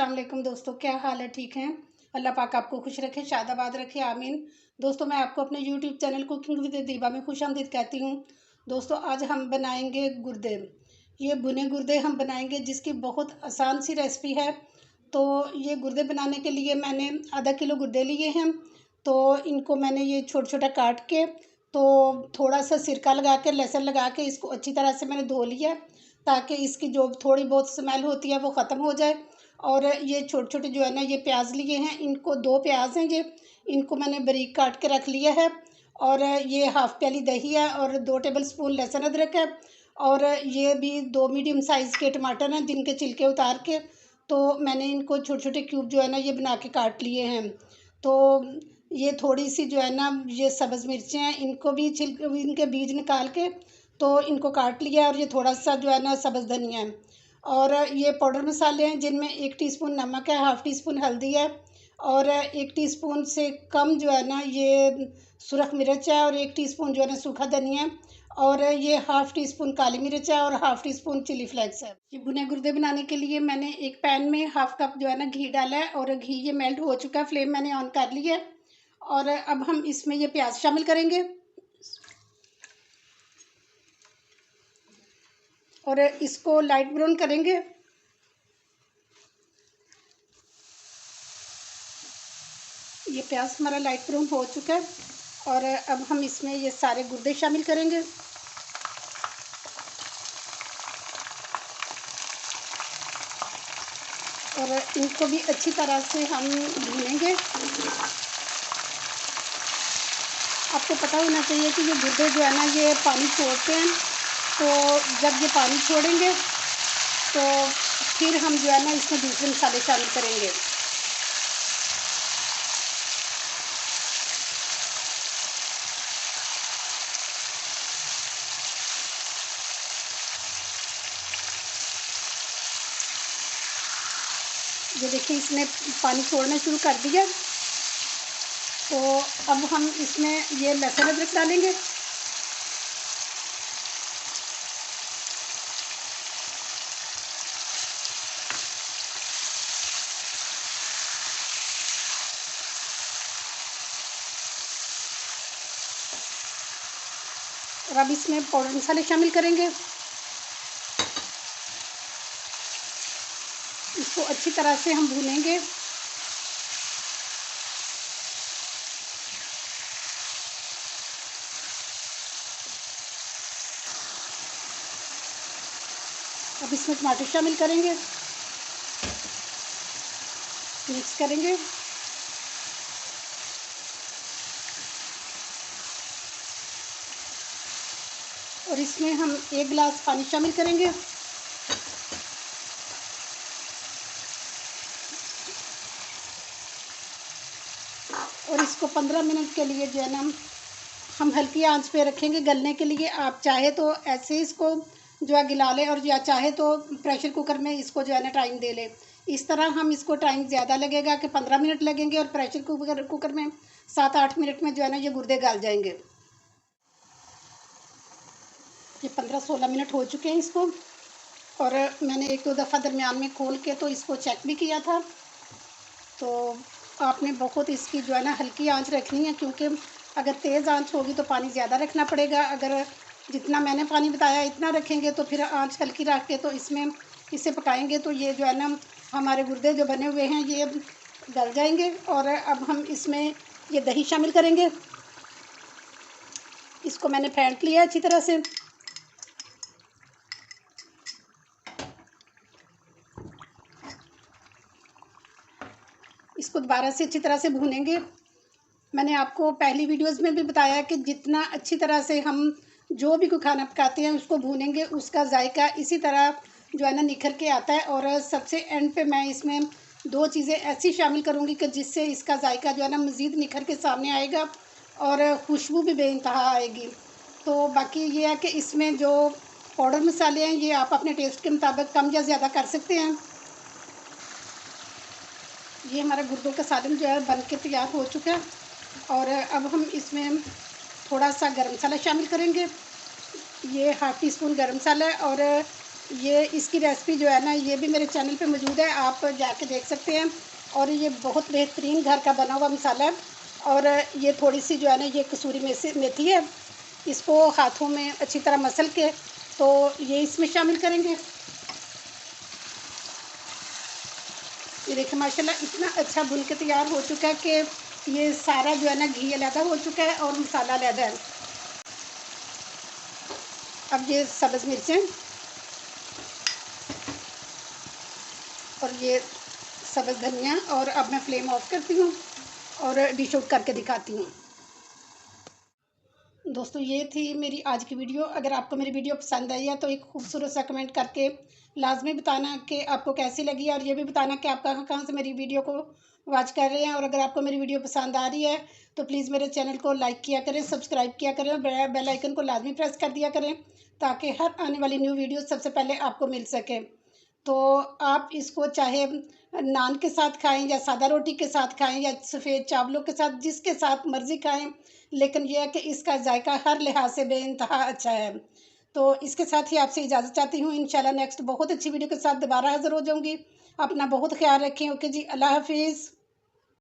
अस्सलाम वालेकुम दोस्तों, क्या हाल है? ठीक हैं? अल्लाह पाक आपको खुश रखे, शादाबाद रखे, आमीन। दोस्तों, मैं आपको अपने यूट्यूब चैनल कुकिंग विद दीबा में खुशामदीद कहती हूँ। दोस्तों, आज हम बनाएंगे गुर्दे। ये भुने गुर्दे हम बनाएंगे, जिसकी बहुत आसान सी रेसिपी है। तो ये गुर्दे बनाने के लिए मैंने आधा किलो गुर्दे लिए हैं। तो इनको मैंने ये छोटा छोटा काट के, तो थोड़ा सा सिरका लगा के, लहसुन लगा के इसको अच्छी तरह से मैंने धो लिया, ताकि इसकी जो थोड़ी बहुत स्मेल होती है वो ख़त्म हो जाए। और ये छोटे छोटे जो है ना, ये प्याज लिए हैं, इनको 2 प्याज हैं ये, इनको मैंने बारीक काट के रख लिया है। और ये हाफ़ प्याली दही है और 2 टेबलस्पून लहसुन अदरक है। और ये भी 2 मीडियम साइज़ के टमाटर हैं, जिनके छिलके उतार के तो मैंने इनको छोटे छोटे क्यूब जो है ना, ये बना के काट लिए हैं। तो ये थोड़ी सी जो है ना, ये सब्ज़ मिर्चें हैं, इनको भी इनके बीज निकाल के तो इनको काट लिया। और ये थोड़ा सा जो है ना, सब्ज़ धनिया है। और ये पाउडर मसाले हैं, जिनमें 1 टीस्पून नमक है, हाफ़ टीस्पून हल्दी है, और 1 टीस्पून से कम जो है ना, ये सुरख मिर्च है, और 1 टीस्पून जो है ना, सूखा धनिया है, और ये हाफ़ टीस्पून काली मिर्च है, और हाफ़ टीस्पून चिली फ्लेक्स है। ये भुने गुर्दे बनाने के लिए मैंने एक पैन में हाफ़ कप जो है ना, घी डाला है, और घी ये मेल्ट हो चुका है, फ्लेम मैंने ऑन कर ली है। और अब हम इसमें ये प्याज शामिल करेंगे, और इसको लाइट ब्राउन करेंगे। ये प्याज हमारा लाइट ब्राउन हो चुका है, और अब हम इसमें ये सारे गुर्दे शामिल करेंगे। और इनको भी अच्छी तरह से हम भूनेंगे। आपको पता होना चाहिए कि ये गुर्दे जो है ना, ये पानी छोड़ते हैं। तो जब ये पानी छोड़ेंगे तो फिर हम जो है ना, इसमें दूसरे मसाले शामिल करेंगे। ये देखिए, इसने पानी छोड़ना शुरू कर दिया। तो अब हम इसमें ये लहसुन अदरक डालेंगे। और अब इसमें पाउडर मसाले शामिल करेंगे। इसको अच्छी तरह से हम भूनेंगे। अब इसमें टमाटर शामिल करेंगे, मिक्स करेंगे। और इसमें हम 1 गिलास पानी शामिल करेंगे। और इसको 15 मिनट के लिए जो है ना, हम हल्की आंच पे रखेंगे गलने के लिए। आप चाहे तो ऐसे इसको जो है गिला लें, और या चाहे तो प्रेशर कुकर में इसको जो है ना, टाइम दे लें। इस तरह हम इसको टाइम ज़्यादा लगेगा कि 15 मिनट लगेंगे, और प्रेशर कुकर में 7-8 मिनट में जो है ना, ये गुर्दे गल जाएंगे। ये 15-16 मिनट हो चुके हैं इसको। और मैंने 1-2 दफ़ा दरमियान में खोल के तो इसको चेक भी किया था। तो आपने बहुत इसकी जो है ना, हल्की आंच रखनी है, क्योंकि अगर तेज़ आंच होगी तो पानी ज़्यादा रखना पड़ेगा। अगर जितना मैंने पानी बताया इतना रखेंगे तो फिर आंच हल्की रख के तो इसमें इसे पकाएंगे तो ये जो है ना, हमारे गुर्दे जो बने हुए हैं ये गल जाएंगे। और अब हम इसमें ये दही शामिल करेंगे। इसको मैंने फेंट लिया अच्छी तरह से। इसको दोबारा से अच्छी तरह से भूनेंगे। मैंने आपको पहली वीडियोस में भी बताया कि जितना अच्छी तरह से हम जो भी कोई खाना पकाते हैं उसको भूनेंगे, उसका जायका इसी तरह जो है ना, निखर के आता है। और सबसे एंड पे मैं इसमें 2 चीज़ें ऐसी शामिल करूँगी कि जिससे इसका जायका जो है ना, मज़ीद निखर के सामने आएगा, और खुशबू भी बेइंतहा आएगी। तो बाकी ये है कि इसमें जो पाउडर मसाले हैं, ये आप अपने टेस्ट के मुताबिक कम या ज़्यादा कर सकते हैं। ये हमारा गुर्दों का सालन जो है बन के तैयार हो चुका है। और अब हम इसमें थोड़ा सा गरम मसाला शामिल करेंगे। ये हाफ़ टी स्पून गरम मसाला है, और ये इसकी रेसिपी जो है ना, ये भी मेरे चैनल पे मौजूद है, आप जाके देख सकते हैं। और ये बहुत बेहतरीन घर का बना हुआ मसाला है। और ये थोड़ी सी जो है ना, ये कसूरी मेथी है, इसको हाथों में अच्छी तरह मसल के तो ये इसमें शामिल करेंगे। ये देखिए माशाल्लाह इतना अच्छा भुन के तैयार हो चुका है कि ये सारा जो है ना घी अलहदा हो चुका है और मसाला अलहदा है। अब ये सब्ज़ मिर्चें और ये सब्ज़ धनिया, और अब मैं फ्लेम ऑफ करती हूँ और डिश आउट करके दिखाती हूँ। दोस्तों ये थी मेरी आज की वीडियो। अगर आपको मेरी वीडियो पसंद आई है तो एक खूबसूरत सा कमेंट करके लाजमी बताना कि आपको कैसी लगी, और ये भी बताना कि आप कहाँ कहाँ से मेरी वीडियो को वॉच कर रहे हैं। और अगर आपको मेरी वीडियो पसंद आ रही है तो प्लीज़ मेरे चैनल को लाइक किया करें, सब्सक्राइब किया करें और बेल आइकन को लाजमी प्रेस कर दिया करें, ताकि हर आने वाली न्यू वीडियो सबसे पहले आपको मिल सके। तो आप इसको चाहे नान के साथ खाएं या सादा रोटी के साथ खाएं या सफ़ेद चावलों के साथ, जिसके साथ मर्ज़ी खाएं, लेकिन यह है कि इसका जायका हर लिहाज से बेइंतहा अच्छा है। तो इसके साथ ही आपसे इजाज़त चाहती हूँ। इंशाल्लाह नेक्स्ट बहुत अच्छी वीडियो के साथ दोबारा हाज़िर हो जाऊँगी। अपना बहुत ख्याल रखें। ओके जी, अल्लाह हाफ़िज़।